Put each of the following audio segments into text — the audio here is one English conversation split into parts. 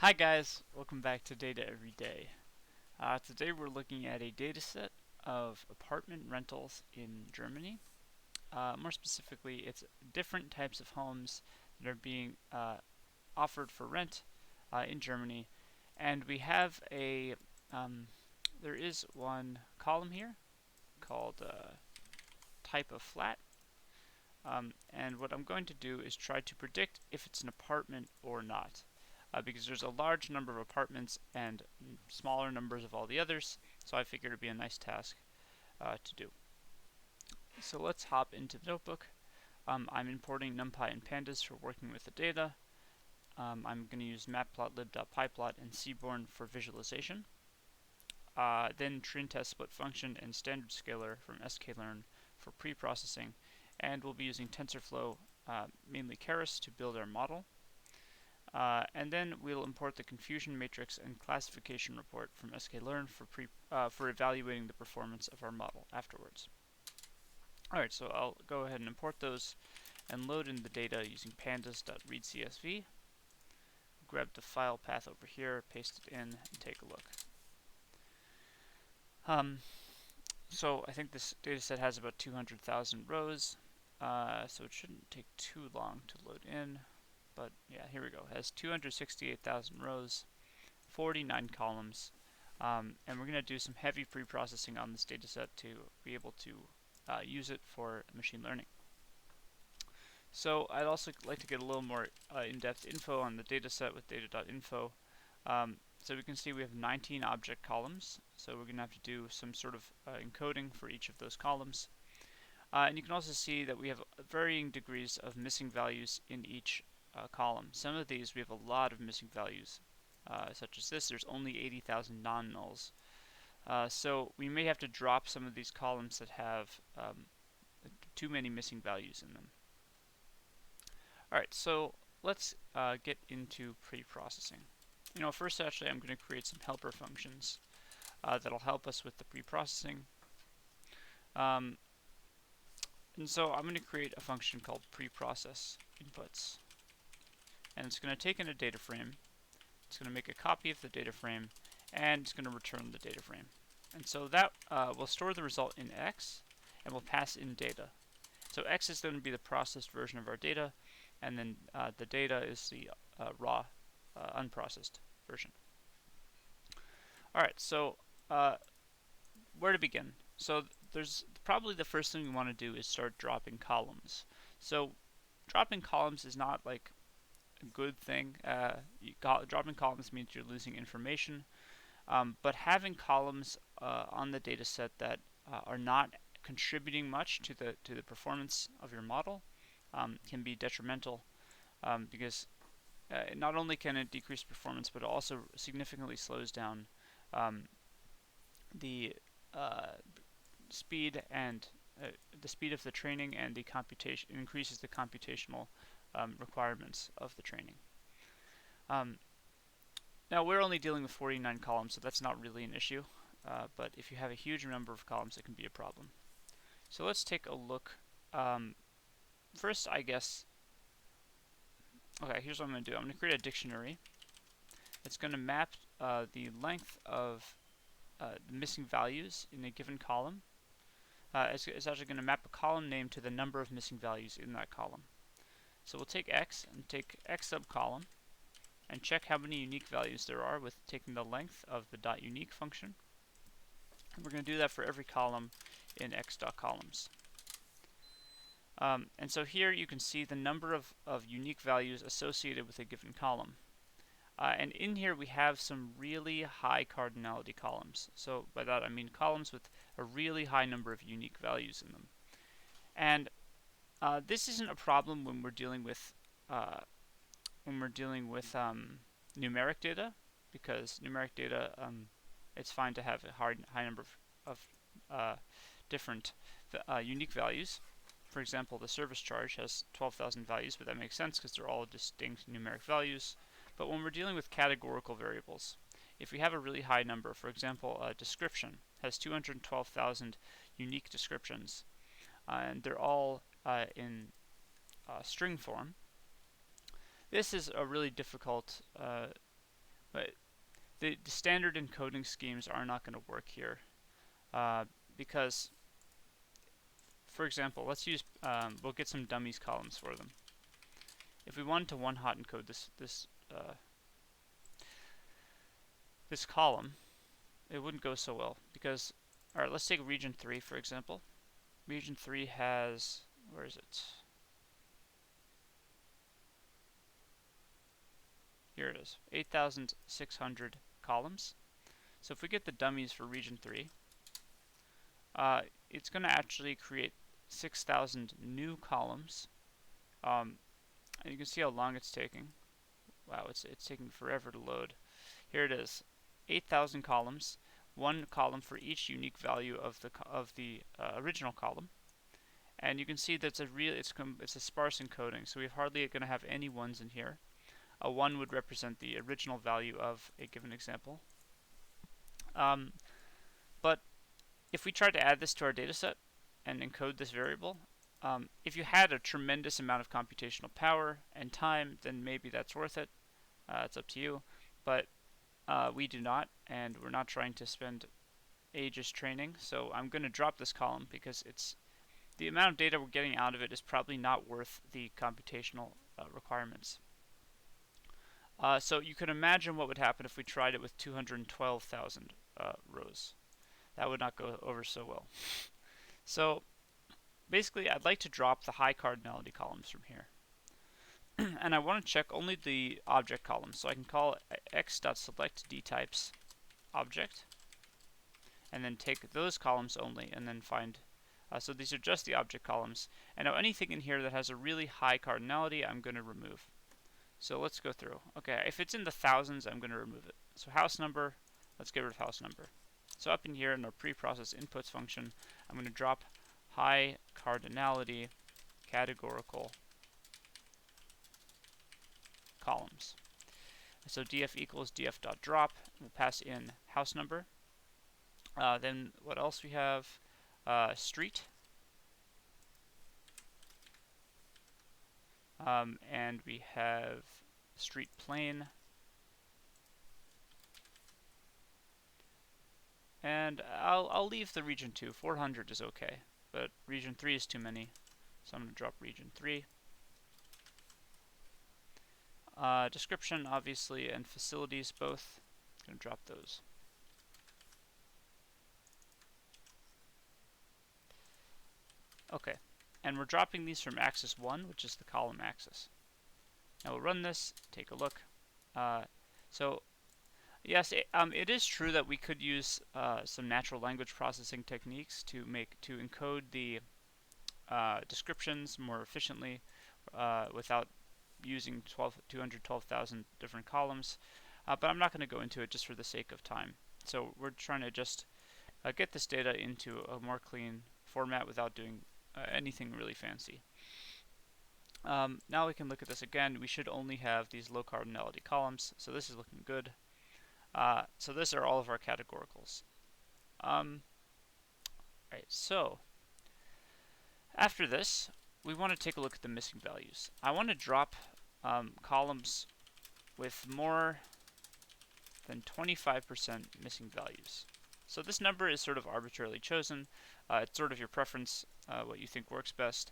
Hi guys, welcome back to Data Every Day. Today we're looking at a dataset of apartment rentals in Germany. More specifically, it's different types of homes that are being offered for rent in Germany. And we have there is one column here called type of flat. And what I'm going to do is try to predict if it's an apartment or not. Because there's a large number of apartments and smaller numbers of all the others, so I figured it'd be a nice task to do. So let's hop into the notebook. I'm importing NumPy and pandas for working with the data. I'm going to use matplotlib.pyplot and seaborn for visualization. Then trintest split function and standard scalar from sklearn for preprocessing, and we'll be using TensorFlow, mainly Keras, to build our model. And then we'll import the confusion matrix and classification report from sklearn for evaluating the performance of our model afterwards. Alright, so I'll go ahead and import those and load in the data using pandas.readcsv. Grab the file path over here, paste it in, and take a look. So I think this dataset has about 200,000 rows, so it shouldn't take too long to load in. But yeah, here we go. It has 268,000 rows, 49 columns, and we're going to do some heavy pre-processing on this dataset to be able to use it for machine learning. So I'd also like to get a little more in-depth info on the dataset with data.info. So we can see we have 19 object columns, so we're going to have to do some sort of encoding for each of those columns. And you can also see that we have varying degrees of missing values in each column. Some of these we have a lot of missing values, such as this. There's only 80,000 non-nulls. So we may have to drop some of these columns that have too many missing values in them. Alright, so let's get into pre-processing. First actually I'm going to create some helper functions that'll help us with the pre-processing. And so I'm going to create a function called preprocess inputs. And it's going to take in a data frame, it's going to make a copy of the data frame, and it's going to return the data frame. And so that will store the result in X, and will pass in data. So X is going to be the processed version of our data, and then the data is the raw, unprocessed version. Alright, so where to begin? So there's probably the first thing we want to do is start dropping columns. So dropping columns is not like a good thing. Dropping columns means you're losing information, but having columns on the data set that are not contributing much to the performance of your model can be detrimental, because not only can it decrease performance, but it also significantly slows down the speed and the speed of the training, and the computation increases the computational requirements of the training. Now we're only dealing with 49 columns, so that's not really an issue. But if you have a huge number of columns, it can be a problem. So let's take a look. First, I guess. Okay, here's what I'm going to do. I'm going to create a dictionary. It's going to map the length of the missing values in a given column. It's actually going to map a column name to the number of missing values in that column. So we'll take X and take X subcolumn and check how many unique values there are with taking the length of the .unique function. And we're going to do that for every column in x.columns. And so here you can see the number of unique values associated with a given column. And in here we have some really high cardinality columns. So by that I mean columns with a really high number of unique values in them. And this isn't a problem when we're dealing with numeric data, because numeric data, it's fine to have a high number of different unique values. For example, the service charge has 12,000 values, but that makes sense because they're all distinct numeric values. But when we're dealing with categorical variables, if we have a really high number, for example, a description has 212,000 unique descriptions, and they're all in string form, this is a really difficult But the standard encoding schemes are not going to work here because, for example, let's use we'll get some dummies columns for them. If we wanted to one-hot encode this column, it wouldn't go so well because, all right, let's take region 3 for example. Region 3 has, where is it? Here it is, 8,600 columns. So if we get the dummies for region 3, it's going to actually create 6,000 new columns. And you can see how long it's taking. Wow, it's taking forever to load. Here it is, 8,000 columns, one column for each unique value of the original column. And you can see that it's a sparse encoding, so we're hardly going to have any ones in here. A 1 would represent the original value of a given example. But if we tried to add this to our dataset and encode this variable, if you had a tremendous amount of computational power and time, then maybe that's worth it. It's up to you. But we do not, and we're not trying to spend ages training. So I'm going to drop this column because the amount of data we're getting out of it is probably not worth the computational requirements. So you can imagine what would happen if we tried it with 212,000 rows. That would not go over so well. So basically, I'd like to drop the high cardinality columns from here. And I want to check only the object columns. So I can call x.select dtypes object, and then take those columns only, and then find. So these are just the object columns. And now anything in here that has a really high cardinality, I'm going to remove. So let's go through. Okay, if it's in the thousands, I'm going to remove it. So house number, let's get rid of house number. So up in here in our preprocess inputs function, I'm going to drop high cardinality categorical columns. So df equals df.drop. We'll pass in house number. Then what else we have? Street. And we have street plane. And I'll leave the region 2. 400 is okay, but region 3 is too many, so I'm going to drop region 3. Description, obviously, and facilities both. I'm going to drop those. Okay, and we're dropping these from axis 1, which is the column axis. Now we'll run this, take a look. Yes, it is true that we could use some natural language processing techniques to encode the descriptions more efficiently without using 212,000 different columns. But I'm not going to go into it just for the sake of time. So we're trying to just get this data into a more clean format without doing anything really fancy. Now we can look at this again. We should only have these low cardinality columns, so this is looking good. So these are all of our categoricals. Right, so after this, we want to take a look at the missing values. I want to drop columns with more than 25% missing values. So this number is sort of arbitrarily chosen. It's sort of your preference, what you think works best.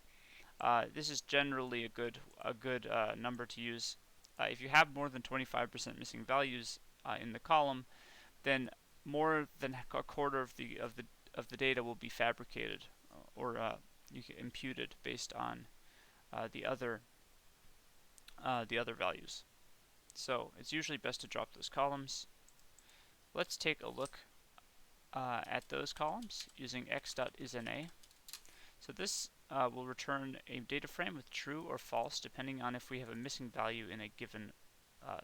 This is generally a good number to use. If you have more than 25% missing values in the column, then more than a quarter of the data will be fabricated or imputed based on the other values. So it's usually best to drop those columns. Let's take a look at those columns using x.isNA. So this will return a data frame with true or false depending on if we have a missing value in a given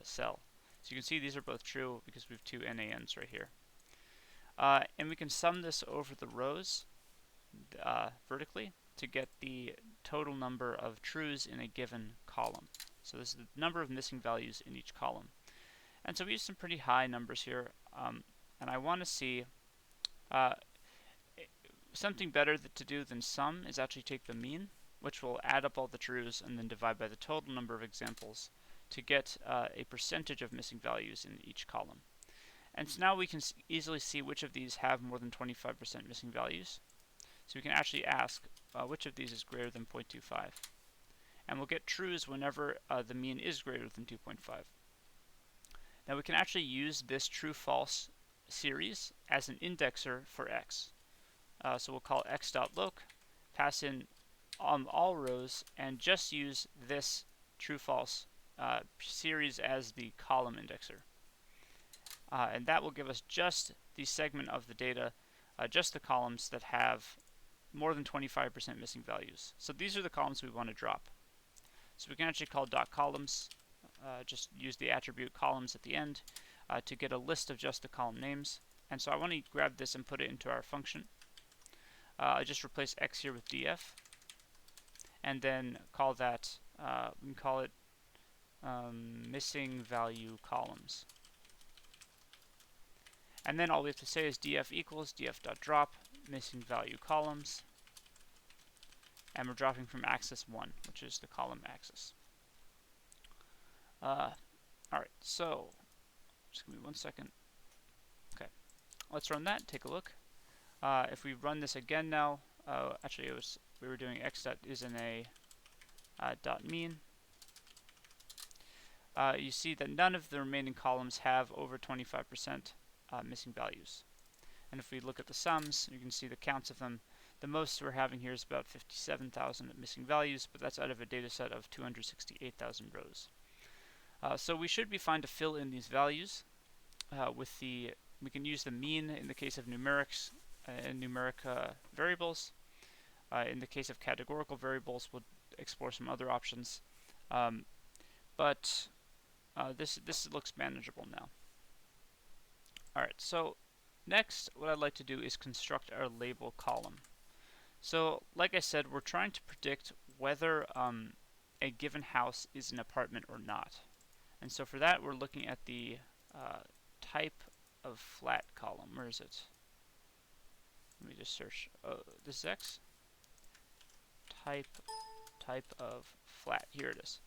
cell. So you can see these are both true because we have two NaNs right here. And we can sum this over the rows vertically to get the total number of trues in a given column. So this is the number of missing values in each column. And so we use some pretty high numbers here. And I want to see something better to do than sum is actually take the mean, which will add up all the trues and then divide by the total number of examples to get a percentage of missing values in each column. And so now we can easily see which of these have more than 25% missing values. So we can actually ask which of these is greater than 0.25. And we'll get trues whenever the mean is greater than 2.5. Now we can actually use this true-false series as an indexer for x. So we'll call x.loc, pass in all rows, and just use this true-false series as the column indexer. And that will give us just the segment of the data, just the columns that have more than 25% missing values. So these are the columns we want to drop. So we can actually call .columns, just use the attribute columns at the end to get a list of just the column names. And so I want to grab this and put it into our function. I just replace x here with df, and then call that, we can call it missing value columns. And then all we have to say is df equals df.drop missing value columns, and we're dropping from axis 1, which is the column axis. Alright, so just give me 1 second. Okay, let's run that, take a look. If we run this again now, actually we were doing x.isInA dot mean. You see that none of the remaining columns have over 25% missing values. And if we look at the sums, you can see the counts of them. The most we're having here is about 57,000 missing values, but that's out of a data set of 268,000 rows. So we should be fine to fill in these values we can use the mean in the case of numerics and numeric variables. In the case of categorical variables, we'll explore some other options. But this looks manageable now. Alright, so next what I'd like to do is construct our label column. So like I said, we're trying to predict whether a given house is an apartment or not. And so for that we're looking at the type of flat column. Where is it? Let me just search. Oh, this is x. Type of flat. Here it is.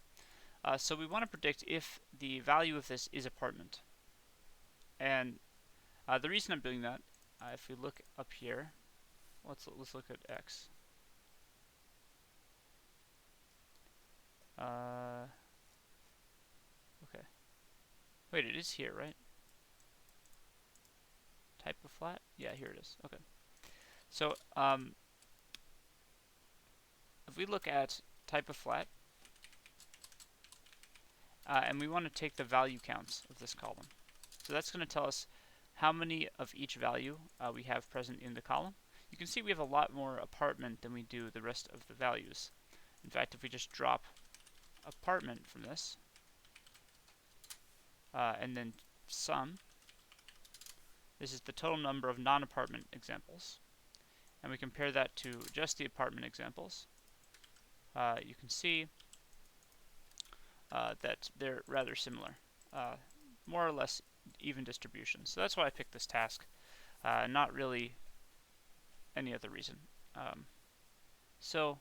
So we want to predict if the value of this is apartment. And the reason I'm doing that, if we look up here, let's look at x. Okay. Wait, it is here, right? Type of flat? Yeah, here it is. Okay. So if we look at type of flat, and we want to take the value counts of this column. So that's going to tell us how many of each value we have present in the column. You can see we have a lot more apartment than we do the rest of the values. In fact, if we just drop apartment from this, and then sum, this is the total number of non-apartment examples. And we compare that to just the apartment examples. You can see that they're rather similar, more or less even distribution. So that's why I picked this task, not really any other reason. So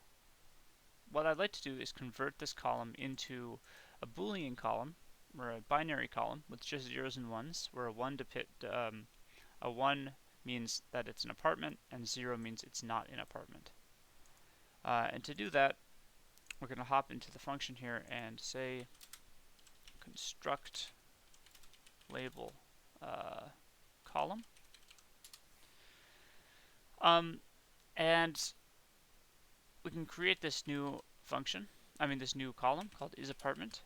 what I'd like to do is convert this column into a Boolean column, or a binary column with just zeros and ones, where a 1 means that it's an apartment and 0 means it's not an apartment. And to do that, we're going to hop into the function here and say construct label column. And we can create this new function, this new column called isApartment.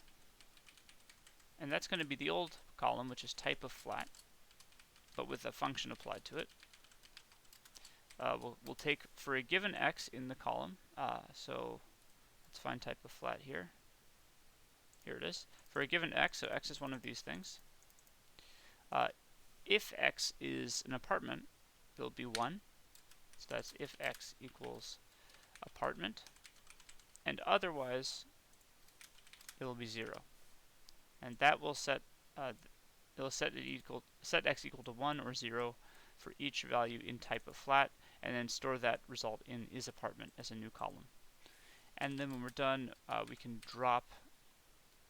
And that's going to be the old column, which is type of flat, but with a function applied to it. We'll take for a given x in the column, so let's find type of flat here. Here it is. For a given x, so x is one of these things. If x is an apartment, it'll be 1. So that's if x equals apartment. And otherwise, it'll be 0. And that will set set x equal to 1 or 0 for each value in type of flat, and then store that result in isApartment as a new column. And then when we're done, we can drop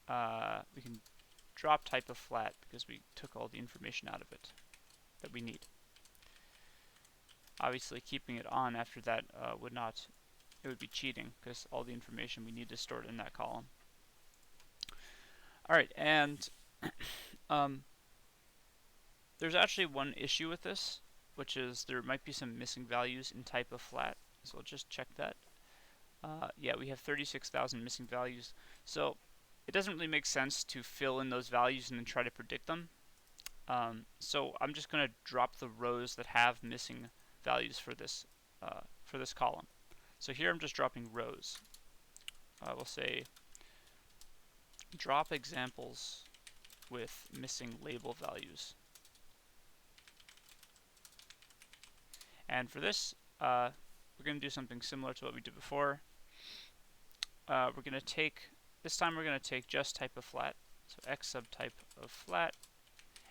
we can drop type of flat because we took all the information out of it that we need. Obviously, keeping it on after that it would be cheating because all the information we need is stored in that column. All right, and there's actually one issue with this, which is there might be some missing values in type of flat. So we'll just check that. Yeah, we have 36,000 missing values. So it doesn't really make sense to fill in those values and then try to predict them. So I'm just going to drop the rows that have missing values for this column. So here I'm just dropping rows. We'll say drop examples with missing label values. And for this, we're going to do something similar to what we did before. This time we're going to take just type of flat, so x subtype of flat,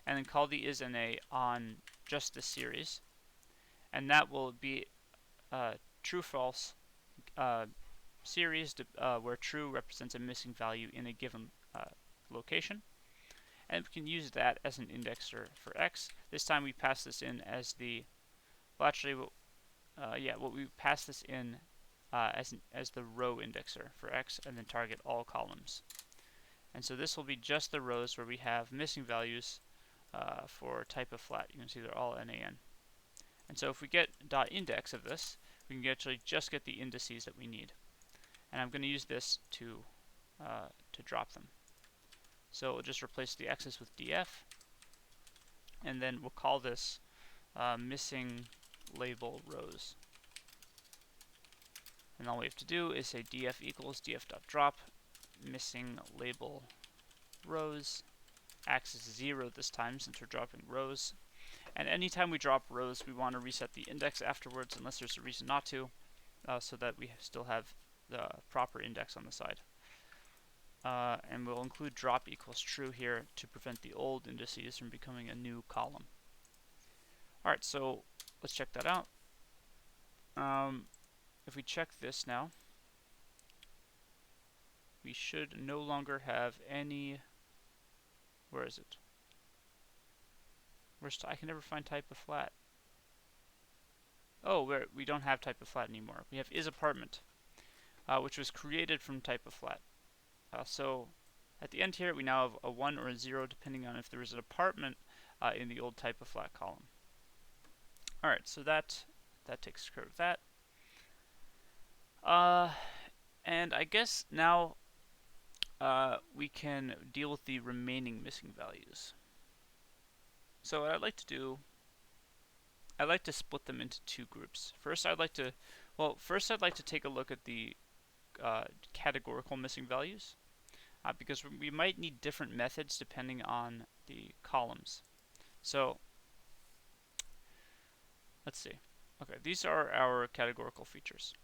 and then call the isNA on just this series, and that will be true-false series where true represents a missing value in a given location, and we can use that as an indexer for x. This time we pass this in as the we pass this in as the row indexer for x, and then target all columns. And so this will be just the rows where we have missing values for type of flat. You can see they're all NaN. And so if we get .index of this, we can actually just get the indices that we need. And I'm going to use this to drop them. So we'll just replace the x's with df, and then we'll call this missing label rows. And all we have to do is say df equals df.drop missing label rows. Axis is 0 this time since we're dropping rows. And anytime we drop rows, we want to reset the index afterwards unless there's a reason not to, so that we still have the proper index on the side. And we'll include drop equals true here to prevent the old indices from becoming a new column. Alright, so let's check that out. If we check this now, we should no longer have any. Where is it? I can never find type of flat. Oh, we don't have type of flat anymore. We have isApartment, which was created from type of flat. So at the end here, we now have a 1 or a 0, depending on if there is an apartment in the old type of flat column. All right, so that takes care of that. And I guess now we can deal with the remaining missing values. So what I'd like to do, I'd like to split them into two groups. First, I'd like to take a look at the categorical missing values, because we might need different methods depending on the columns. So let's see. Okay, these are our categorical features.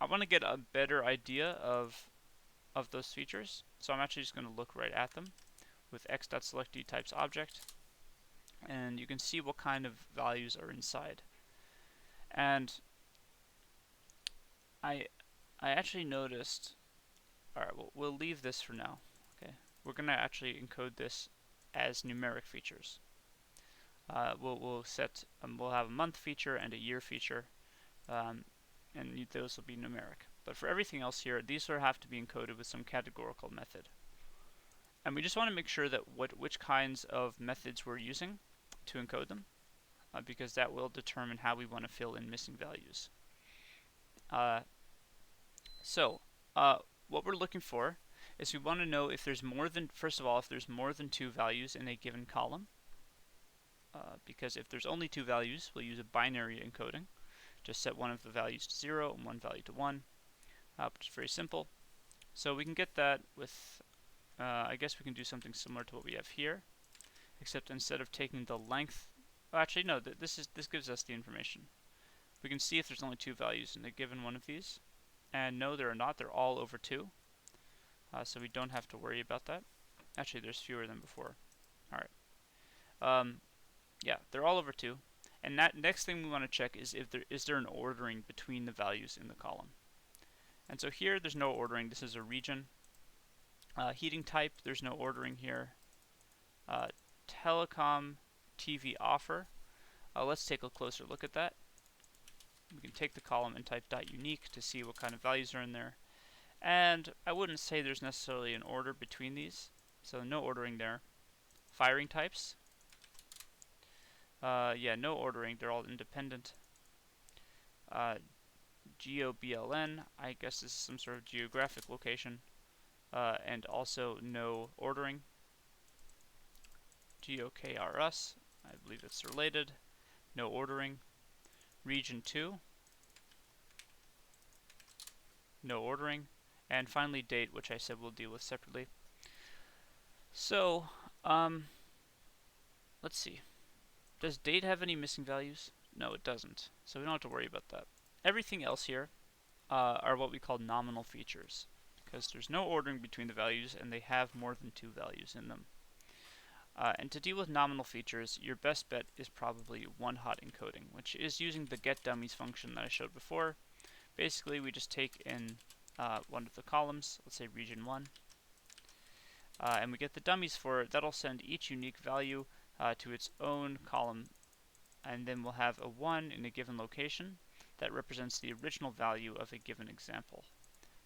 I want to get a better idea of those features, so I'm actually just going to look right at them with x.selectDtypes object, and you can see what kind of values are inside. And I actually noticed. All right, we'll leave this for now. Okay, we're going to actually encode this as numeric features. We'll have a month feature and a year feature, and those will be numeric. But for everything else here, these will have to be encoded with some categorical method. And we just want to make sure that which kinds of methods we're using to encode them, because that will determine how we want to fill in missing values. What we're looking for is we want to know if there's more than, first of all, if there's more than 2 values in a given column. Because if there's only 2 values, we'll use a binary encoding. Just set one of the values to 0 and one value to 1, which is very simple. So we can get that with, I guess we can do something similar to what we have here, except instead of taking the length, actually no, this gives us the information. We can see if there's only 2 values in a given one of these, and no, there are not. They're all over 2, so we don't have to worry about that. Actually, there's fewer than before. All right. Yeah, they're all over 2. And that next thing we want to check is if there an ordering between the values in the column. And so here there's no ordering. This is a region. Heating type, there's no ordering here. Telecom TV offer. Let's take a closer look at that. We can take the column and type .unique to see what kind of values are in there. And I wouldn't say there's necessarily an order between these, so no ordering there. Firing types. Yeah, no ordering, they're all independent. GOBLN, I guess this is some sort of geographic location. And also no ordering. GOKRS, I believe it's related. No ordering. Region 2, no ordering. And finally date, which I said we'll deal with separately. So, let's see. Does date have any missing values? No, it doesn't. So we don't have to worry about that. Everything else here are what we call nominal features, because there's no ordering between the values and they have more than 2 values in them. And to deal with nominal features, your best bet is probably one-hot encoding, which is using the getDummies function that I showed before. Basically, we just take in one of the columns, let's say region 1, and we get the dummies for it. That'll send each unique value to its own column, and then we'll have a 1 in a given location that represents the original value of a given example.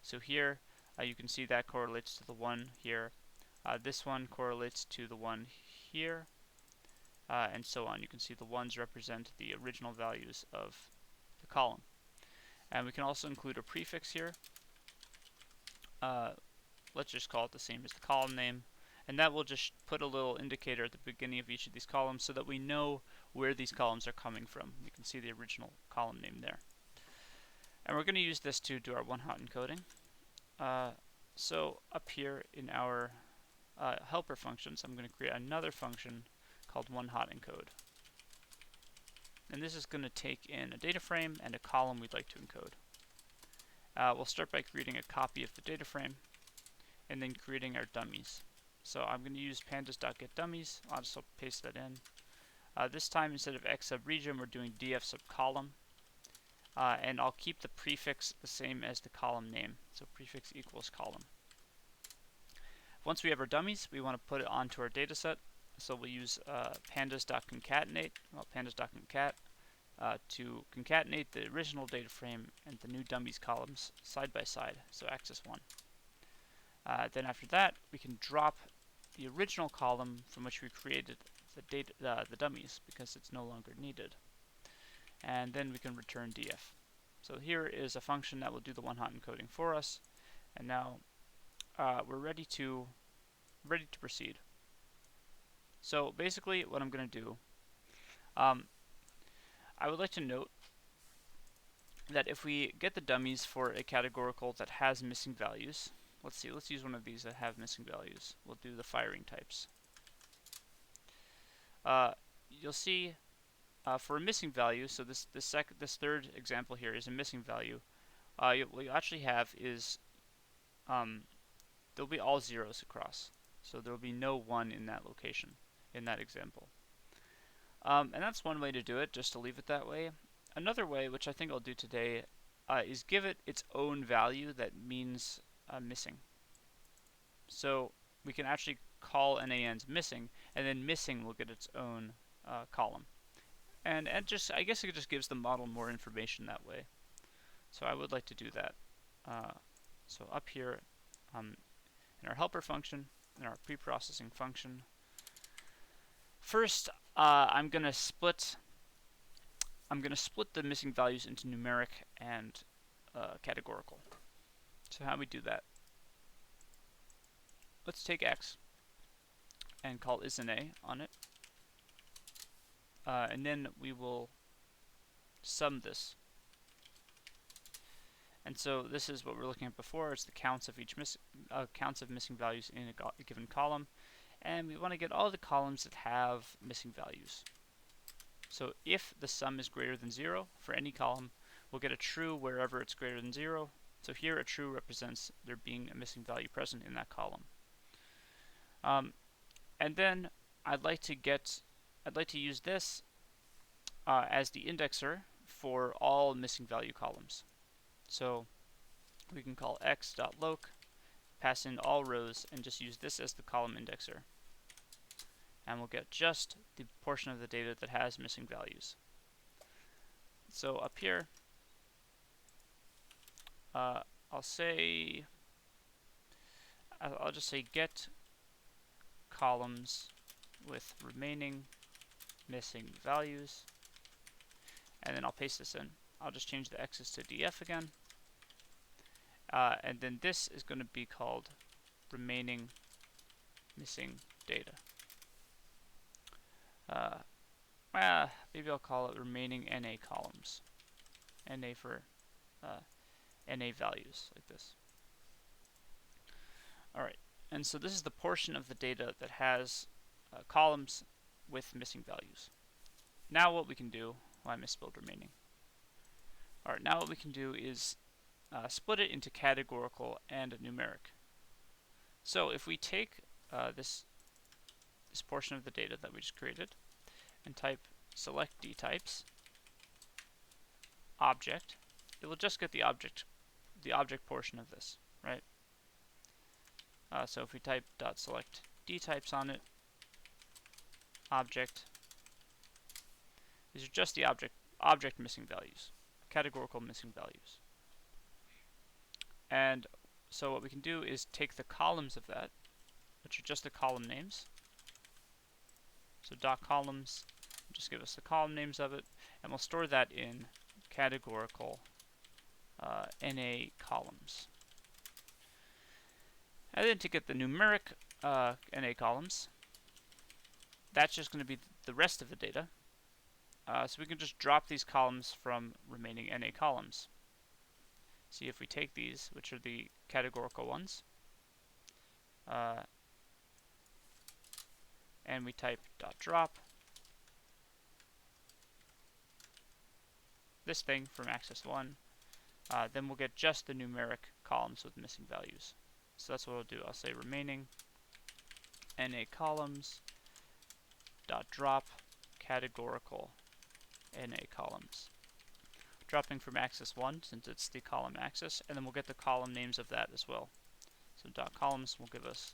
So here you can see that correlates to the 1 here. This one correlates to the 1 here, and so on. You can see the 1s represent the original values of the column. And we can also include a prefix here. Let's just call it the same as the column name. And that will just put a little indicator at the beginning of each of these columns so that we know where these columns are coming from. You can see the original column name there. And we're going to use this to do our one-hot encoding. So up here in our helper functions, I'm going to create another function called one-hot encode. And this is going to take in a data frame and a column we'd like to encode. We'll start by creating a copy of the data frame and then creating our dummies. So I'm going to use pandas.getDummies. I'll just paste that in. This time, instead of x sub region, we're doing df sub column. And I'll keep the prefix the same as the column name. So prefix equals column. Once we have our dummies, we want to put it onto our dataset. So we'll use pandas.concatenate, pandas.concat, to concatenate the original data frame and the new dummies columns side by side, so axis 1. Then after that, we can drop the original column from which we created the dummies because it's no longer needed. And then we can return df. So here is a function that will do the one-hot encoding for us. And now we're ready to proceed. So basically what I'm going to do, I would like to note that if we get the dummies for a categorical that has missing values, let's use one of these that have missing values. We'll do the firing types. You'll see for a missing value, so this third example here is a missing value. What you actually have is there'll be all zeros across, so there'll be no 1 in that location in that example. And that's one way to do it, just to leave it that way. Another way, which I think I'll do today, is give it its own value that means missing. So we can actually call NANs missing, and then missing will get its own column. And just, I guess it just gives the model more information that way. So I would like to do that. So up here in our helper function, in our preprocessing function, first I'm going to split the missing values into numeric and categorical. So how do we do that? Let's take x and call isNA on it. And then we will sum this. And so this is what we're looking at before. It's the counts of missing values in a given column. And we want to get all the columns that have missing values. So if the sum is greater than 0 for any column, we'll get a true wherever it's greater than 0. So here a true represents there being a missing value present in that column. And then I'd like to use this as the indexer for all missing value columns. So we can call x.loc pass in all rows, and just use this as the column indexer. And we'll get just the portion of the data that has missing values. So up here, I'll just say get columns with remaining missing values, and then I'll paste this in. I'll just change the x's to df again, and then this is going to be called remaining missing data. Maybe I'll call it remaining NA columns. NA for NA values, like this. Alright, and so this is the portion of the data that has columns with missing values. Now what we can do, I misspelled remaining. Alright, now what we can do is split it into categorical and numeric. So if we take this portion of the data that we just created and type select dtypes object, it will just get the object portion of this, right? So if we type .select dtypes on it, object, these are just the object missing values, categorical missing values. And so what we can do is take the columns of that, which are just the column names. So .columns will just give us the column names of it, and we'll store that in categorical NA columns. And then to get the numeric NA columns, that's just going to be the rest of the data. So we can just drop these columns from remaining NA columns. See if we take these, which are the categorical ones, and we type .drop this thing from axis 1, then we'll get just the numeric columns with missing values. So that's what I'll do. I'll say remaining NA columns .drop categorical NA columns. Dropping from axis 1 since it's the column axis, and then we'll get the column names of that as well. So .columns will give us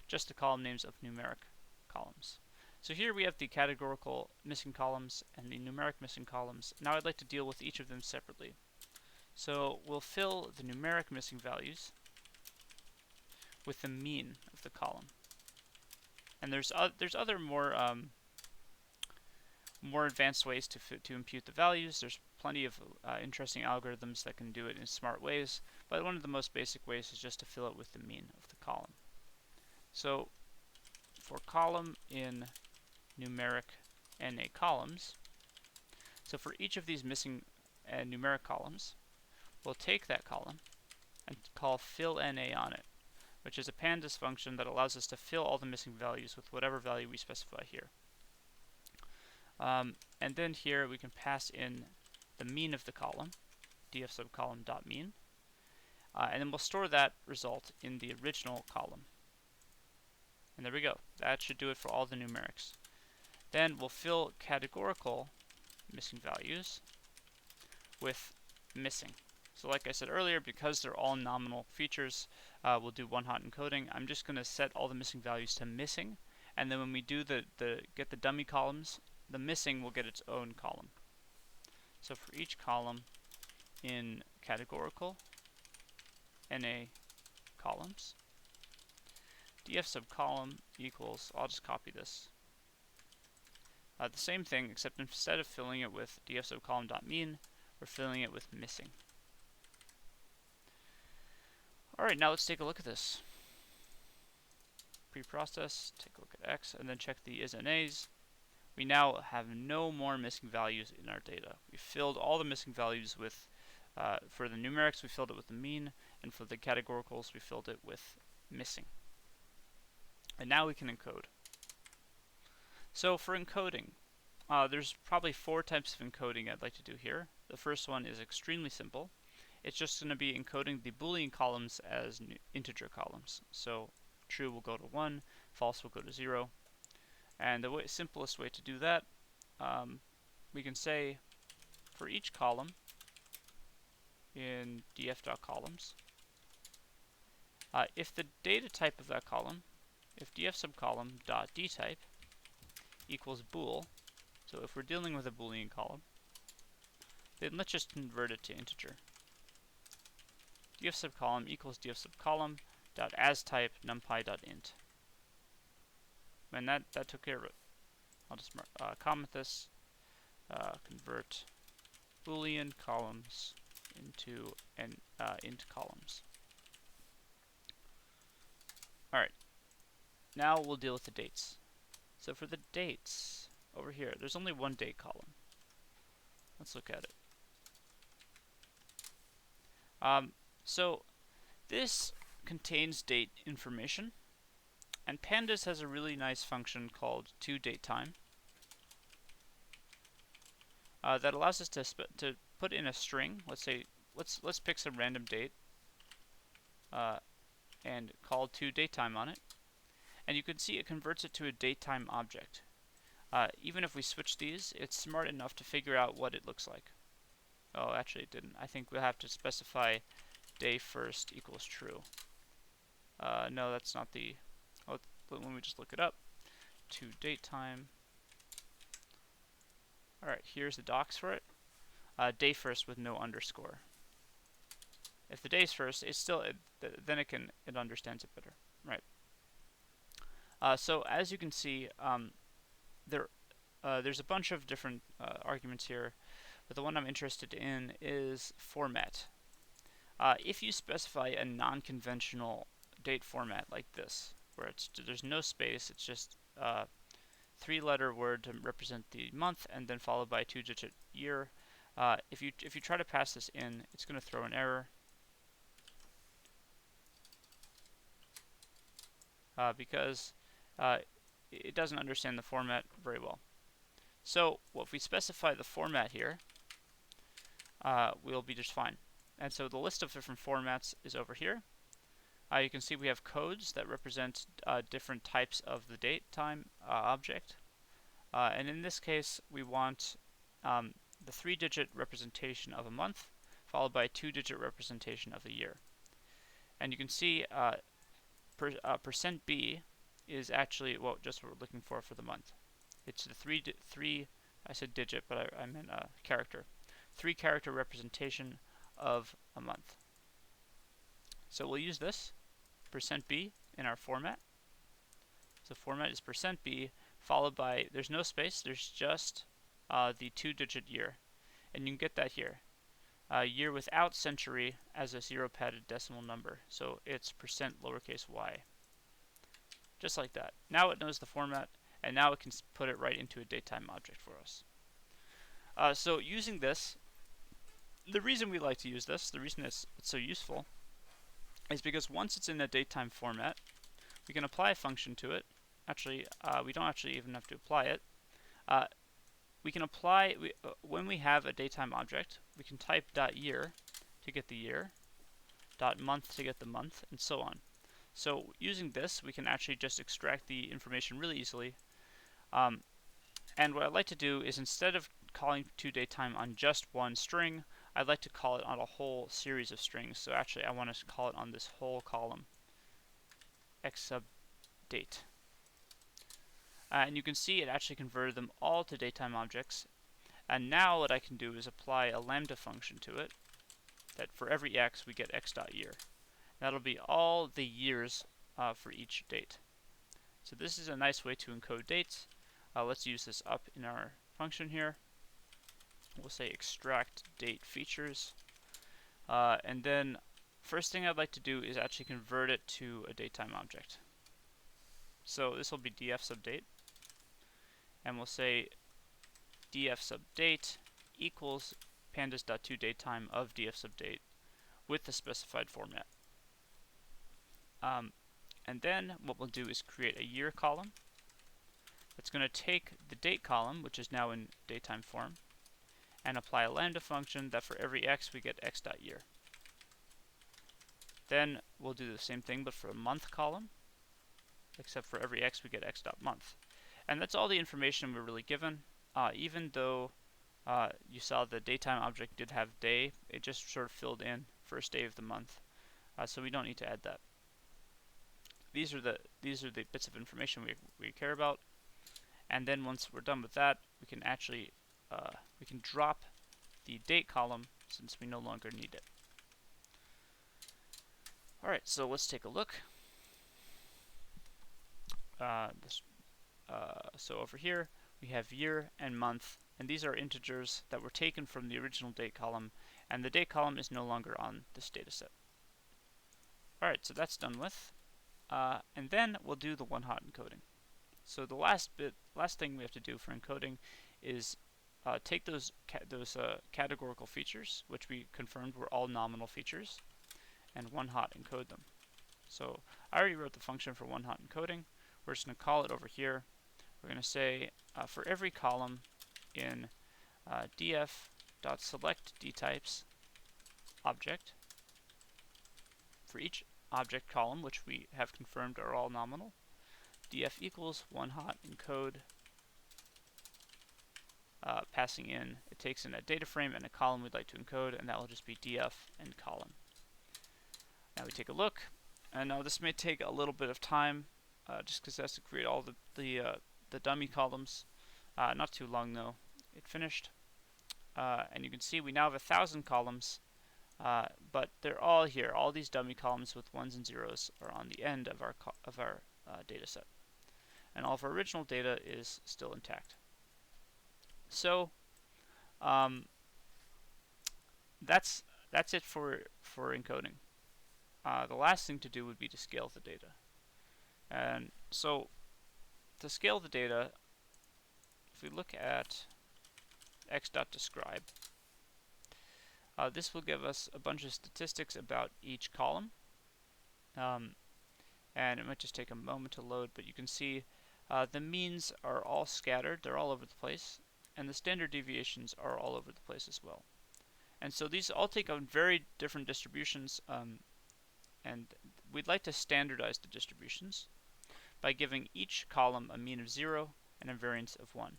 just the column names of numeric columns. So here we have the categorical missing columns and the numeric missing columns. Now I'd like to deal with each of them separately. So we'll fill the numeric missing values with the mean of the column. And there's other more advanced ways to impute the values. There's plenty of interesting algorithms that can do it in smart ways, but one of the most basic ways is just to fill it with the mean of the column. So for column in numeric NA columns, so for each of these missing numeric columns, we'll take that column and call fill NA on it, which is a pandas function that allows us to fill all the missing values with whatever value we specify here. And then here we can pass in the mean of the column, df subcolumn dot mean, and then we'll store that result in the original column. And there we go. That should do it for all the numerics. Then we'll fill categorical missing values with missing. So like I said earlier, because they're all nominal features, we'll do one-hot encoding. I'm just going to set all the missing values to missing, and then when we do get the dummy columns, the missing will get its own column. So for each column in categorical NA columns, df subcolumn equals, I'll just copy this, the same thing, except instead of filling it with df subcolumn.mean, we're filling it with missing. Alright, now let's take a look at this. Preprocess, take a look at x, and then check the is/nas. We now have no more missing values in our data. We filled all the missing values with, for the numerics we filled it with the mean, and for the categoricals we filled it with missing. And now we can encode. So for encoding, there's probably 4 types of encoding I'd like to do here. The first one is extremely simple. It's just going to be encoding the Boolean columns as integer columns. So true will go to 1, false will go to 0. And the simplest way to do that, we can say for each column in df.columns, If the data type of that column, if df subcolumn dot dtype equals bool, so if we're dealing with a Boolean column, then let's just convert it to integer. Df subcolumn equals df subcolumn dot astype numpy dot int. And that took care of it. I'll just comment this, convert Boolean columns into int columns. Alright, now we'll deal with the dates. So for the dates, over here, there's only one date column. Let's look at it. So this contains date information, and pandas has a really nice function called toDateTime that allows us to put in a string. Let's say let's pick some random date and call toDateTime on it, and you can see it converts it to a datetime object. Even if we switch these, it's smart enough to figure out what it looks like. Oh, actually it didn't. I think we'll have to specify day first equals true. No, that's not the. Oh, let me just look it up. toDateTime. All right, here's the docs for it. Day first with no underscore. If the day's first, it's still then it understands it better, right? So as you can see, there's a bunch of different arguments here, but the one I'm interested in is format. If you specify a non-conventional date format like this, where there's no space, it's just a 3-letter word to represent the month, and then followed by a 2-digit year. If you try to pass this in, it's going to throw an error because it doesn't understand the format very well. So if we specify the format here, we'll be just fine. And so the list of different formats is over here. You can see we have codes that represent different types of the date time object. And in this case, we want the 3-digit representation of a month, followed by a 2-digit representation of the year. And you can see %b is actually just what we're looking for the month. It's the I said digit, but I meant character. 3-character representation of a month. So we'll use this %b in our format. So format is %b followed by, there's no space, there's just the 2-digit year, and you can get that here. Year without century as a 0-padded decimal number, so it's %y. Just like that. Now it knows the format, and now it can put it right into a datetime object for us. So using this, the reason we like to use this, the reason it's so useful, is because once it's in a datetime format, we can apply a function to it. Actually, we don't actually even have to apply it. We can apply, when we have a datetime object, we can type .year to get the year, .month to get the month, and so on. So using this, we can actually just extract the information really easily. And what I'd like to do is, instead of calling toDateTime on just one string, I'd like to call it on a whole series of strings. So actually I want to call it on this whole column, x sub date. And you can see it actually converted them all to datetime objects. And now what I can do is apply a lambda function to it, that for every x we get x.year. That'll be all the years for each date. So this is a nice way to encode dates. Let's use this up in our function here. We'll say extract date features. And then first thing I'd like to do is actually convert it to a datetime object. So this will be df sub date. And we'll say df sub date equals pandas.toDateTime of df sub date with the specified format. And then what we'll do is create a year column that's going to take the date column, which is now in datetime form, and apply a lambda function that for every x we get x.year. Then we'll do the same thing but for a month column, except for every x we get x.month. And that's all the information we're really given. Even though you saw the datetime object did have day, it just sort of filled in first day of the month. So we don't need to add that. these are the bits of information we care about. And then once we're done with that, we can actually we can drop the date column since we no longer need it. All right, so let's take a look. So over here we have year and month, and these are integers that were taken from the original date column, and the date column is no longer on this data set. All right, so that's done with, and then we'll do the one-hot encoding. So the last thing we have to do for encoding is take those categorical features, which we confirmed were all nominal features, and one-hot encode them. So I already wrote the function for one-hot encoding. We're just going to call it over here. We're going to say for every column in df.selectDtypes object, for each object column, which we have confirmed are all nominal, df equals one-hot encode, passing in, it takes in a data frame and a column we'd like to encode, and that will just be df and column. Now we take a look, and now this may take a little bit of time, just because it has to create all the dummy columns. Not too long though. It finished, and you can see we now have 1,000 columns, but they're all here. All these dummy columns with ones and zeros are on the end of our data set, and all of our original data is still intact. So that's it for encoding. The last thing to do would be to scale the data. And so to scale the data, if we look at x.describe, this will give us a bunch of statistics about each column. And it might just take a moment to load, but you can see the means are all scattered, they're all over the place, and the standard deviations are all over the place as well. And so these all take on very different distributions, and we'd like to standardize the distributions by giving each column a mean of 0 and a variance of 1.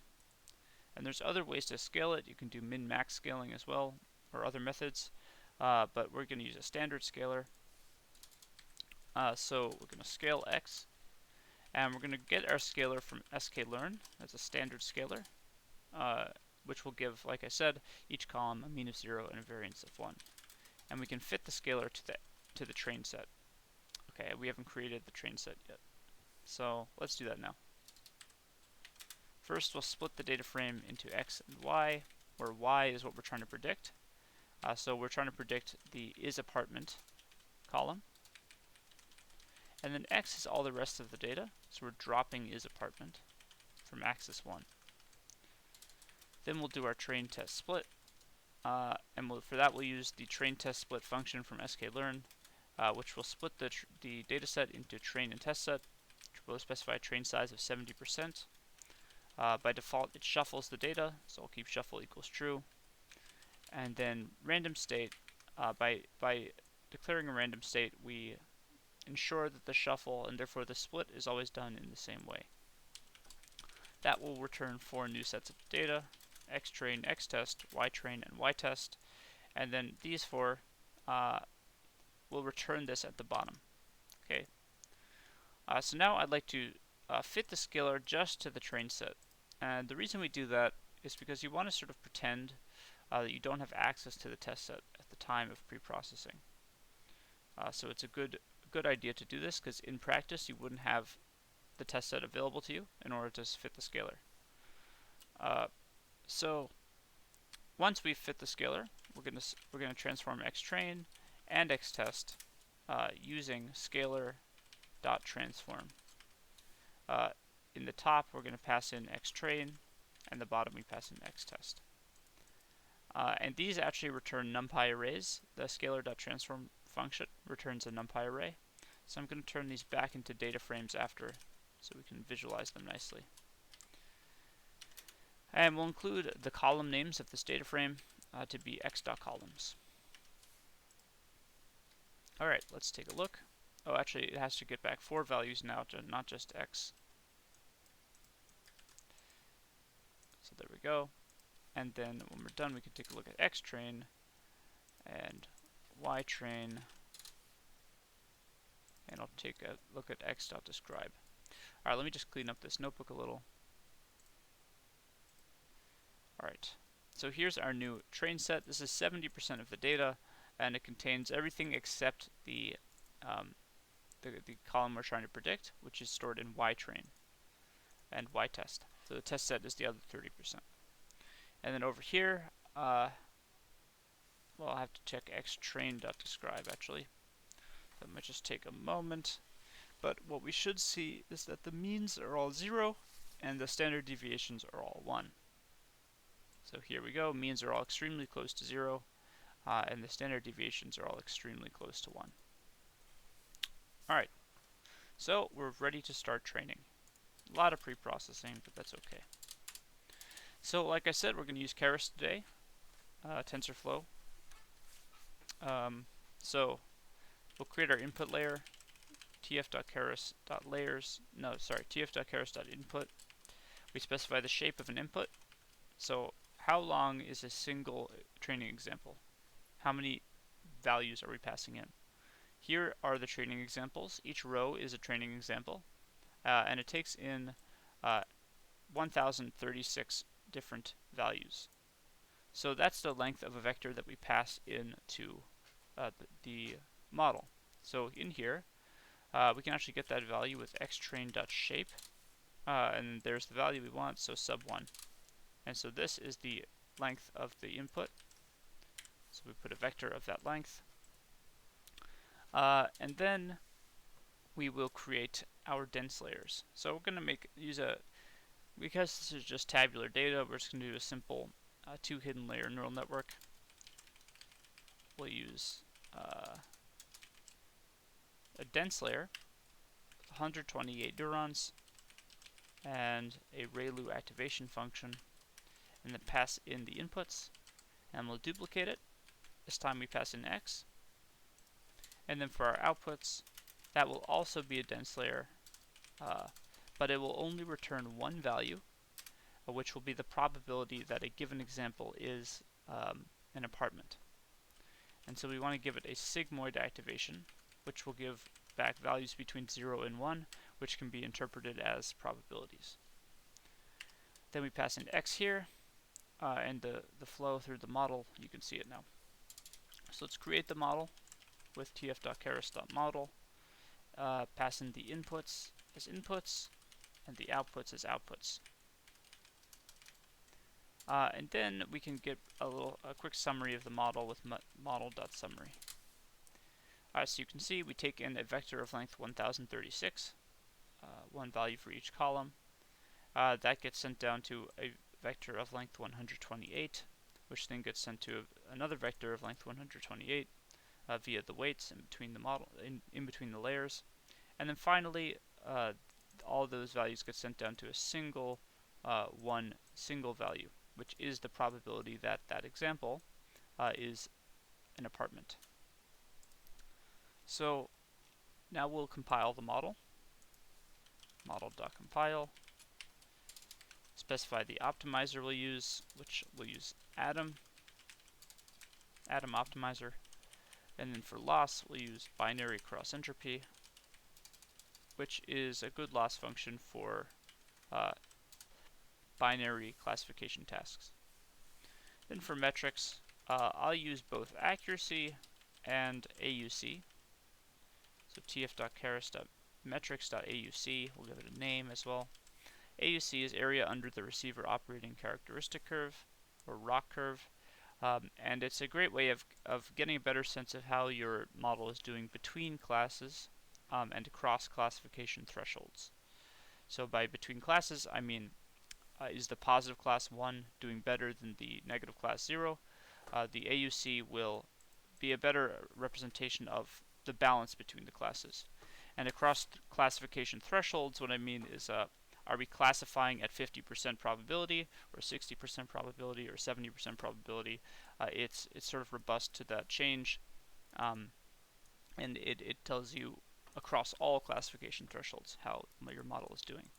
And there's other ways to scale it. You can do min-max scaling as well, or other methods, but we're going to use a standard scaler. So we're going to scale x, and we're going to get our scaler from sklearn as a standard scaler, which will give, like I said, each column a mean of 0 and a variance of 1. And we can fit the scaler to the train set. Okay, we haven't created the train set yet, so let's do that now. First, we'll split the data frame into x and y, where y is what we're trying to predict. So we're trying to predict the isApartment column. And then x is all the rest of the data, so we're dropping isApartment from axis 1. Then we'll do our train test split, and for that we'll use the train test split function from sklearn, which will split the data set into train and test set, which will specify a train size of 70%. By default, it shuffles the data, so I'll keep shuffle equals true. And then random state, by declaring a random state, we ensure that the shuffle and therefore the split is always done in the same way. That will return 4 new sets of data: xtrain, xtest, ytrain, and ytest. And then these 4 will return this at the bottom. Okay. So now I'd like to fit the scaler just to the train set. And the reason we do that is because you want to sort of pretend that you don't have access to the test set at the time of preprocessing. So it's a good idea to do this, because in practice you wouldn't have the test set available to you in order to fit the scaler. So once we fit the scaler, we're going to transform xtrain and xtest using scalar.transform. In the top, we're going to pass in xtrain, and the bottom we pass in xtest. And these actually return numpy arrays. The scalar.transform function returns a numpy array. So I'm going to turn these back into data frames after, so we can visualize them nicely. And we'll include the column names of this data frame to be x.columns. Alright, let's take a look. Oh, actually, it has to get back 4 values now, not just x. So there we go. And then when we're done, we can take a look at xtrain and ytrain and I'll take a look at x.describe. Alright, let me just clean up this notebook a little. Alright, so here's our new train set. This is 70% of the data, and it contains everything except the column we're trying to predict, which is stored in ytrain and ytest. So the test set is the other 30%. And then over here, well, I'll have to check xtrain.describe actually. That might just take a moment. But what we should see is that the means are all 0 and the standard deviations are all 1. So here we go, means are all extremely close to 0, and the standard deviations are all extremely close to 1. Alright, so we're ready to start training. A lot of pre-processing, but that's okay. So like I said, we're going to use Keras today, TensorFlow. So we'll create our input layer, tf.keras.input. We specify the shape of an input. So how long is a single training example? How many values are we passing in? Here are the training examples. Each row is a training example, and it takes in 1036 different values. So that's the length of a vector that we pass into the model. So in here, we can actually get that value with xtrain.shape, and there's the value we want, so sub1. And so this is the length of the input. So we put a vector of that length. And then we will create our dense layers. So we're going to because this is just tabular data, we're just going to do a simple 2 hidden layer neural network. We'll use a dense layer with 128 neurons and a ReLU activation function, and then pass in the inputs, and we'll duplicate it. This time we pass in x. And then for our outputs, that will also be a dense layer, but it will only return one value, which will be the probability that a given example is an apartment. And so we want to give it a sigmoid activation, which will give back values between 0 and 1, which can be interpreted as probabilities. Then we pass in x here, and the flow through the model, you can see it now. So let's create the model with tf.keras.model, pass in the inputs as inputs, and the outputs as outputs. And then we can get a quick summary of the model with model.summary. Alright, so you can see we take in a vector of length 1036, one value for each column. That gets sent down to a vector of length 128, which then gets sent to another vector of length 128 via the weights in between the model, in between the layers. And then finally, all those values get sent down to a single value, which is the probability that that example is an apartment. So now we'll compile the model. Model.compile. Specify the optimizer we'll use, which we'll use Atom optimizer. And then for loss, we'll use binary cross entropy, which is a good loss function for binary classification tasks. Then for metrics, I'll use both accuracy and AUC. So tf.keras.metrics.auc, we'll give it a name as well. AUC is area under the receiver operating characteristic curve, or ROC curve, and it's a great way of getting a better sense of how your model is doing between classes and across classification thresholds. So by between classes, I mean is the positive class 1 doing better than the negative class 0? The AUC will be a better representation of the balance between the classes. And across classification thresholds, what I mean is are we classifying at 50% probability, or 60% probability, or 70% probability? It's sort of robust to that change, and it tells you across all classification thresholds how your model is doing.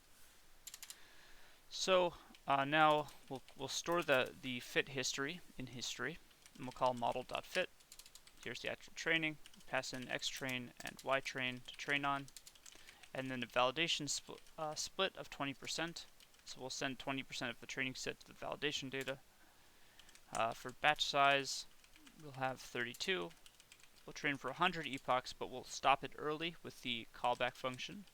So now we'll store the fit history in history, and we'll call model.fit. Here's the actual training. pass in xtrain and ytrain to train on, and then a validation split of 20%. So we'll send 20% of the training set to the validation data. For batch size, we'll have 32. We'll train for 100 epochs, but we'll stop it early with the callback function.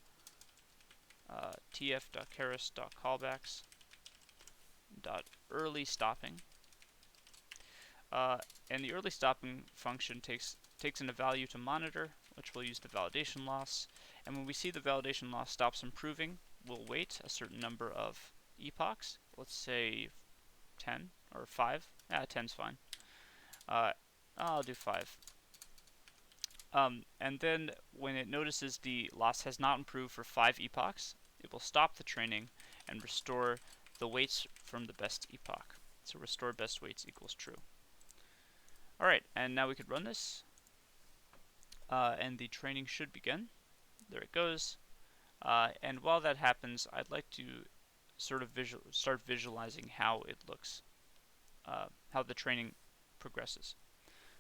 tf.keras.callbacks .early stopping. And the early stopping function takes in a value to monitor, which we'll use the validation loss. And when we see the validation loss stops improving, we'll wait a certain number of epochs. Let's say 10 or 5. 10's fine. I'll do 5. And then when it notices the loss has not improved for 5 epochs, it will stop the training and restore the weights from the best epoch. So restore best weights equals true. Alright, and now we could run this. And the training should begin. There it goes. And while that happens, I'd like to sort of start visualizing how it looks, how the training progresses.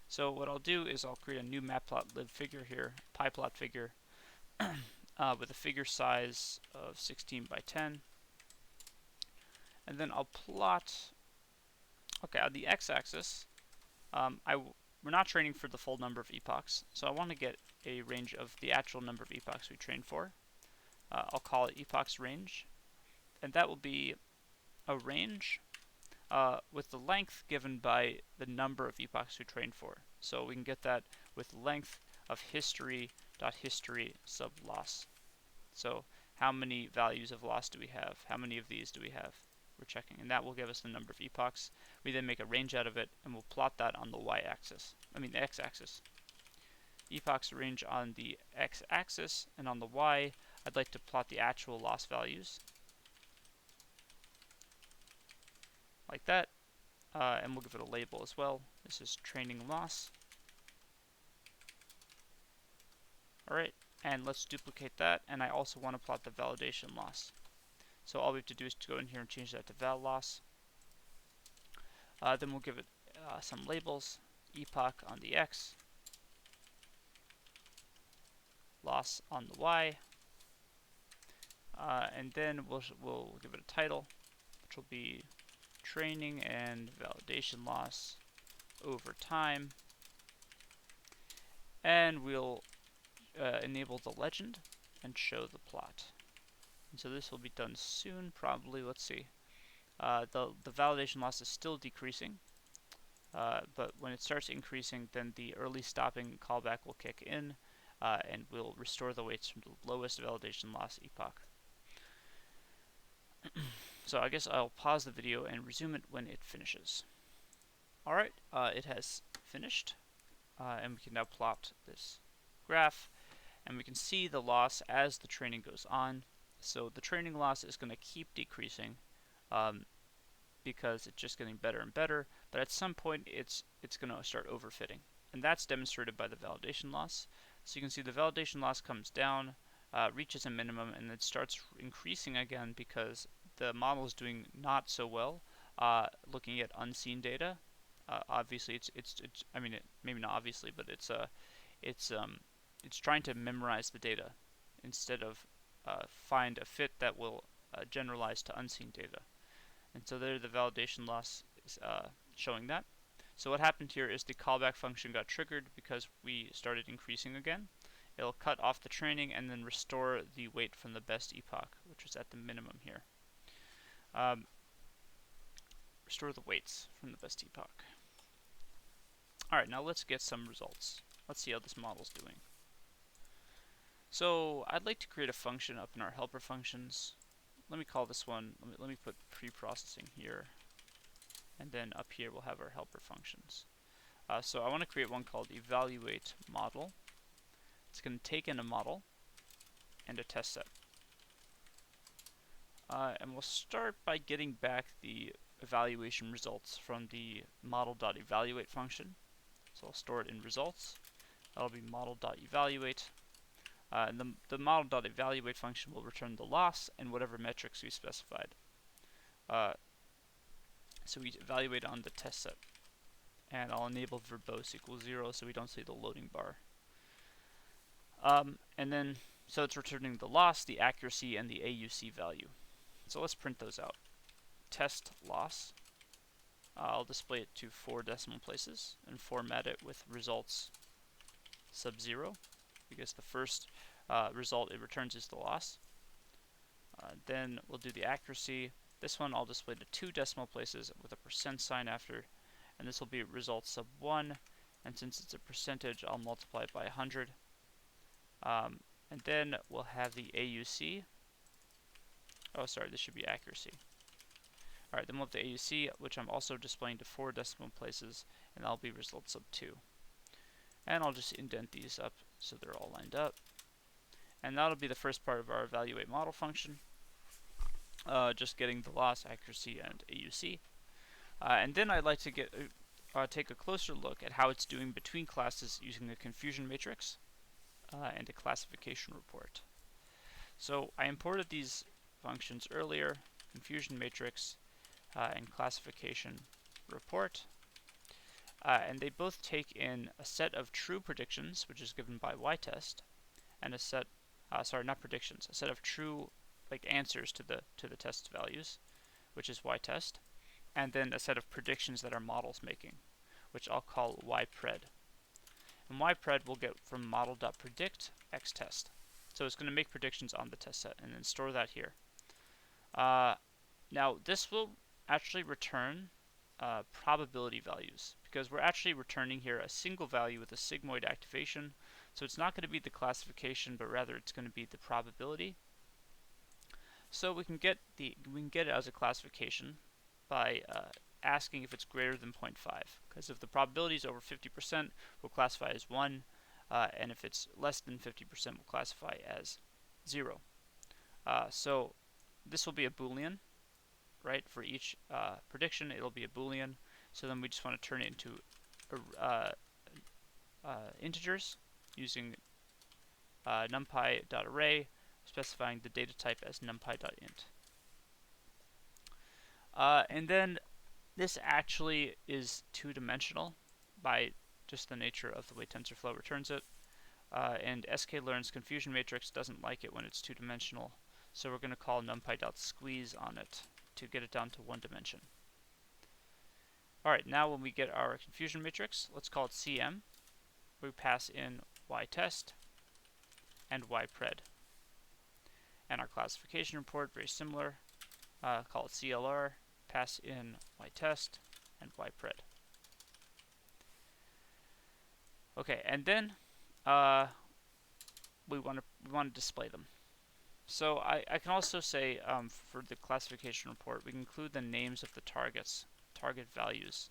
So what I'll do is I'll create a new matplotlib figure here, pyplot figure, with a figure size of 16 by 10. And then I'll plot, okay, on the x-axis, we're not training for the full number of epochs, so I want to get a range of the actual number of epochs we trained for. I'll call it epochs range, and that will be a range with the length given by the number of epochs we trained for. So we can get that with length of history.history sub loss. So how many values of loss do we have? How many of these do we have? We're checking, and that will give us the number of epochs. We then make a range out of it, and we'll plot that on the y-axis. The x-axis. Epochs range on the x-axis, and on the y, I'd like to plot the actual loss values. Like that. And we'll give it a label as well. This is training loss. Alright, and let's duplicate that, and I also want to plot the validation loss. So all we have to do is to go in here and change that to val loss. Then we'll give it some labels. Epoch on the x, loss on the y, and then we'll give it a title, which will be training and validation loss over time, and we'll enable the legend and show the plot. And so this will be done soon, probably. Let's see. The validation loss is still decreasing, but when it starts increasing, then the early stopping callback will kick in, and we'll restore the weights from the lowest validation loss epoch. So I guess I'll pause the video and resume it when it finishes. Alright, it has finished, and we can now plot this graph, and we can see the loss as the training goes on. So the training loss is going to keep decreasing because it's just getting better and better, but at some point it's going to start overfitting, and that's demonstrated by the validation loss. So you can see the validation loss comes down, reaches a minimum, and then starts increasing again because the model is doing not so well looking at unseen data. Obviously, maybe not obviously, but it's trying to memorize the data instead of find a fit that will generalize to unseen data. And so there the validation loss is showing that. So what happened here is the callback function got triggered because we started increasing again. It'll cut off the training and then restore the weight from the best epoch, which was at the minimum here. Restore the weights from the best epoch. Alright, now let's get some results. Let's see how this model's doing. So I'd like to create a function up in our helper functions. Let me call this one, let me put preprocessing here, and then up here we'll have our helper functions. So I want to create one called evaluate model. It's going to take in a model and a test set. And we'll start by getting back the evaluation results from the model.evaluate function. So I'll store it in results. That'll be model.evaluate. And the model.evaluate function will return the loss and whatever metrics we specified. So we evaluate on the test set. And I'll enable verbose equals 0 so we don't see the loading bar. And then, so it's returning the loss, the accuracy, and the AUC value. So let's print those out. Test loss. I'll display it to 4 decimal places and format it with results sub 0, because the first result it returns is the loss. Then we'll do the accuracy. This one I'll display to 2 decimal places with a % sign after, and this will be result sub 1, and since it's a percentage, I'll multiply it by 100. And then we'll have the AUC. Oh, sorry, this should be accuracy. Alright, then we'll have the AUC, which I'm also displaying to 4 decimal places, and that'll be result sub 2. And I'll just indent these up so they're all lined up. And that'll be the first part of our evaluate model function. Just getting the loss, accuracy, and AUC. And then I'd like to take a closer look at how it's doing between classes using a confusion matrix and a classification report. So I imported these functions earlier, confusion matrix and classification report. And they both take in a set of true predictions, which is given by ytest, and a set, sorry, not predictions, a set of true answers to the test values, which is ytest, and then a set of predictions that our model's making, which I'll call ypred. And ypred we'll get from model.predict xtest. So it's going to make predictions on the test set and then store that here. Now this will actually return probability values, because we're actually returning here a single value with a sigmoid activation. So it's not going to be the classification, but rather it's going to be the probability. So we can get it as a classification by asking if it's greater than 0.5, because if the probability is over 50%, we'll classify as 1, and if it's less than 50%, we'll classify as 0. So this will be a Boolean, right? For each prediction, it'll be a Boolean. So then we just want to turn it into integers using numpy.array, specifying the data type as numpy.int. And then this actually is two-dimensional by just the nature of the way TensorFlow returns it. And sklearn's confusion matrix doesn't like it when it's two-dimensional, so we're going to call numpy.squeeze on it to get it down to 1 dimension. Alright, now when we get our confusion matrix, let's call it CM. We pass in ytest and ypred. And our classification report, very similar. Call it CLR, pass in ytest and ypred. Okay, and then we want to display them. So I can also say for the classification report, we can include the names of the target values.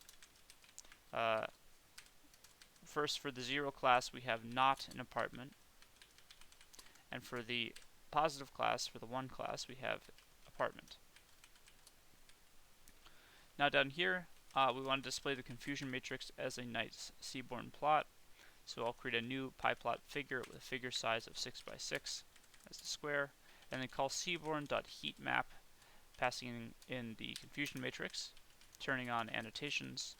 First, for the 0 class, we have not an apartment. And for the positive class, for the 1 class, we have apartment. Now down here, we want to display the confusion matrix as a nice seaborn plot. So I'll create a new pyplot figure with a figure size of 6 by 6 as the square, and then call seaborn.heatmap, passing in the confusion matrix, turning on annotations.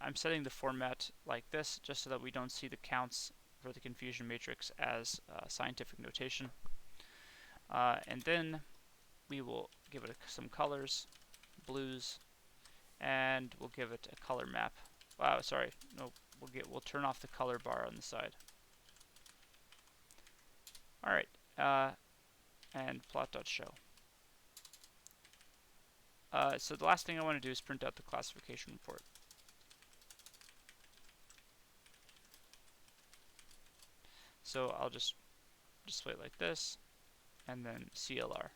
I'm setting the format like this just so that we don't see the counts for the confusion matrix as scientific notation. And then we will give it some colors, blues, and we'll give it a color map. Sorry, no, we'll turn off the color bar on the side. Alright, and plot.show. So the last thing I want to do is print out the classification report. So I'll just display it like this, and then CLR.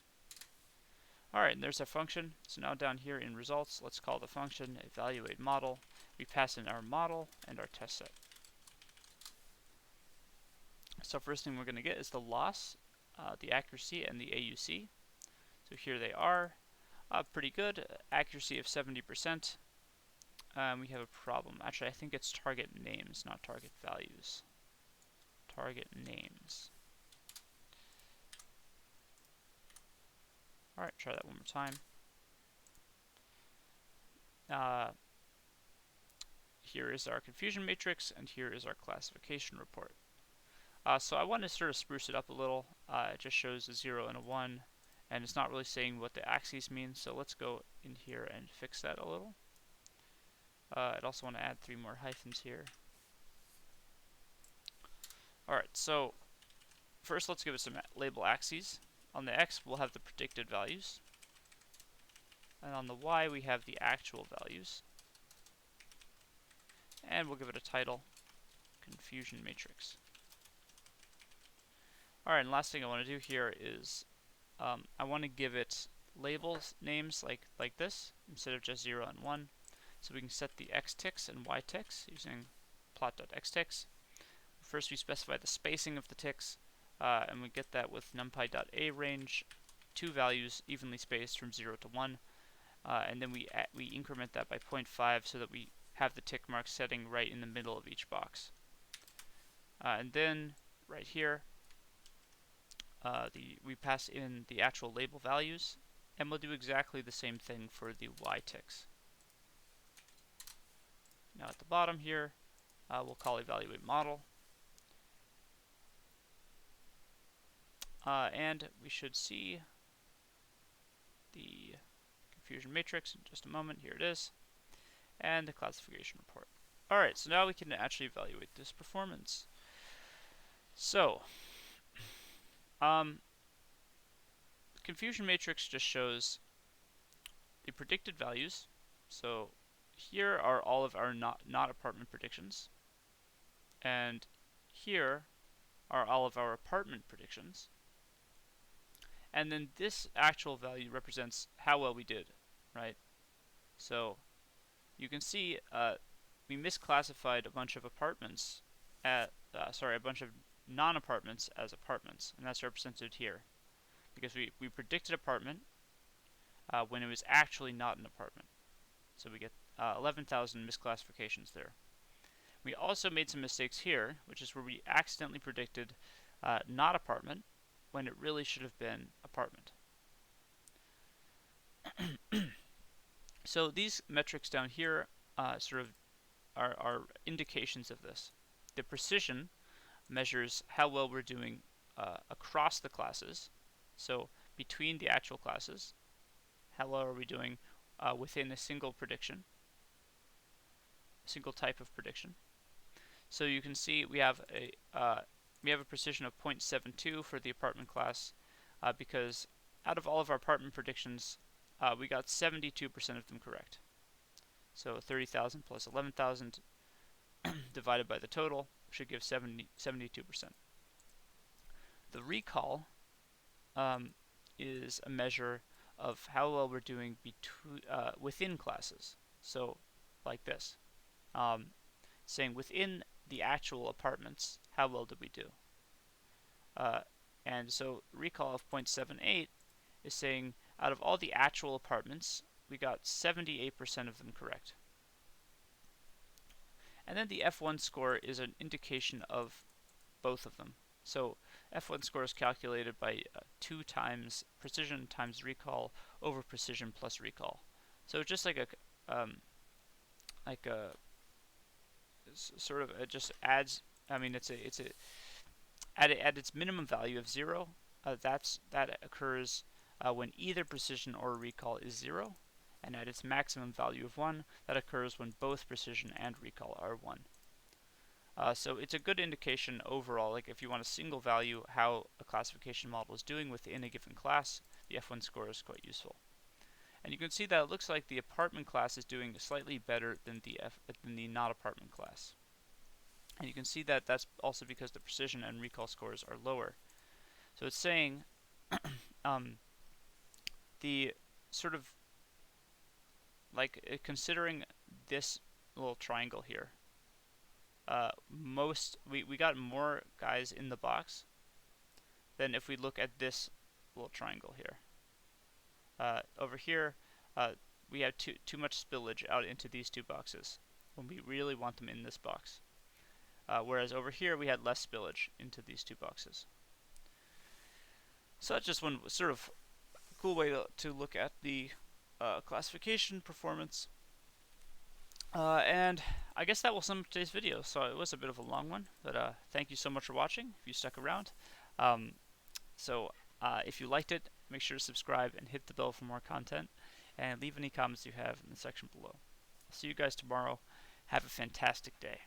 Alright, and there's our function. So now down here in results, let's call the function evaluate model. We pass in our model and our test set. So first thing we're going to get is the loss, the accuracy, and the AUC. So here they are. Pretty good. Accuracy of 70%. We have a problem. Actually, I think it's target names, not target values. Target names. Alright, try that one more time. Here is our confusion matrix, and here is our classification report. So I want to sort of spruce it up a little. It just shows a 0 and a 1, and it's not really saying what the axes mean, so let's go in here and fix that a little. I'd also want to add 3 more hyphens here. Alright, so first let's give it some label axes. On the x we'll have the predicted values, and on the y we have the actual values. And we'll give it a title, confusion matrix. Alright, and last thing I want to do here is I want to give it labels names like this instead of just 0 and 1. So we can set the x ticks and y ticks using plot.xticks. First we specify the spacing of the ticks, and we get that with numpy.arange, 2 values evenly spaced from 0 to 1, and then we increment that by 0.5 so that we have the tick mark setting right in the middle of each box. And then right here we pass in the actual label values, and we'll do exactly the same thing for the y ticks. Now at the bottom here, we'll call evaluate model, and we should see the confusion matrix in just a moment. Here it is, and the classification report. Alright, so now we can actually evaluate this performance. So, the confusion matrix just shows the predicted values. So here are all of our not apartment predictions, and here are all of our apartment predictions. And then this actual value represents how well we did, right? So you can see we misclassified a bunch of apartments a bunch of non-apartments as apartments, and that's represented here because we predicted apartment when it was actually not an apartment. So we get 11,000 misclassifications there. We also made some mistakes here, which is where we accidentally predicted not apartment when it really should have been apartment. So these metrics down here sort of are indications of this. The precision measures how well we're doing across the classes, so between the actual classes, how well are we doing within a single prediction, a single type of prediction. So you can see we have a precision of 0.72 for the apartment class because out of all of our apartment predictions, we got 72% of them correct. So 30,000 plus 11,000 divided by the total should give 72%. The recall is a measure of how well we're doing within classes. So like this, saying within the actual apartments, how well did we do? And so recall of 0.78 is saying out of all the actual apartments, we got 78% of them correct. And then the F1 score is an indication of both of them. So F1 score is calculated by 2 times precision times recall over precision plus recall. So just like a sort of it just adds. I mean, it's at its minimum value of 0. That occurs when either precision or recall is 0, and at its maximum value of 1, that occurs when both precision and recall are 1. So it's a good indication overall, like if you want a single value how a classification model is doing within a given class, the F1 score is quite useful. And you can see that it looks like the apartment class is doing slightly better than the not apartment class. And you can see that that's also because the precision and recall scores are lower. So it's saying the sort of like considering this little triangle here, we got more guys in the box than if we look at this little triangle here. Over here, we have too much spillage out into these two boxes when we really want them in this box. Whereas over here, we had less spillage into these two boxes. So that's just one sort of cool way to look at the classification performance. And I guess that will sum up today's video. So it was a bit of a long one, but thank you so much for watching, if you stuck around. Um, if you liked it, make sure to subscribe and hit the bell for more content, and leave any comments you have in the section below. I'll see you guys tomorrow. Have a fantastic day.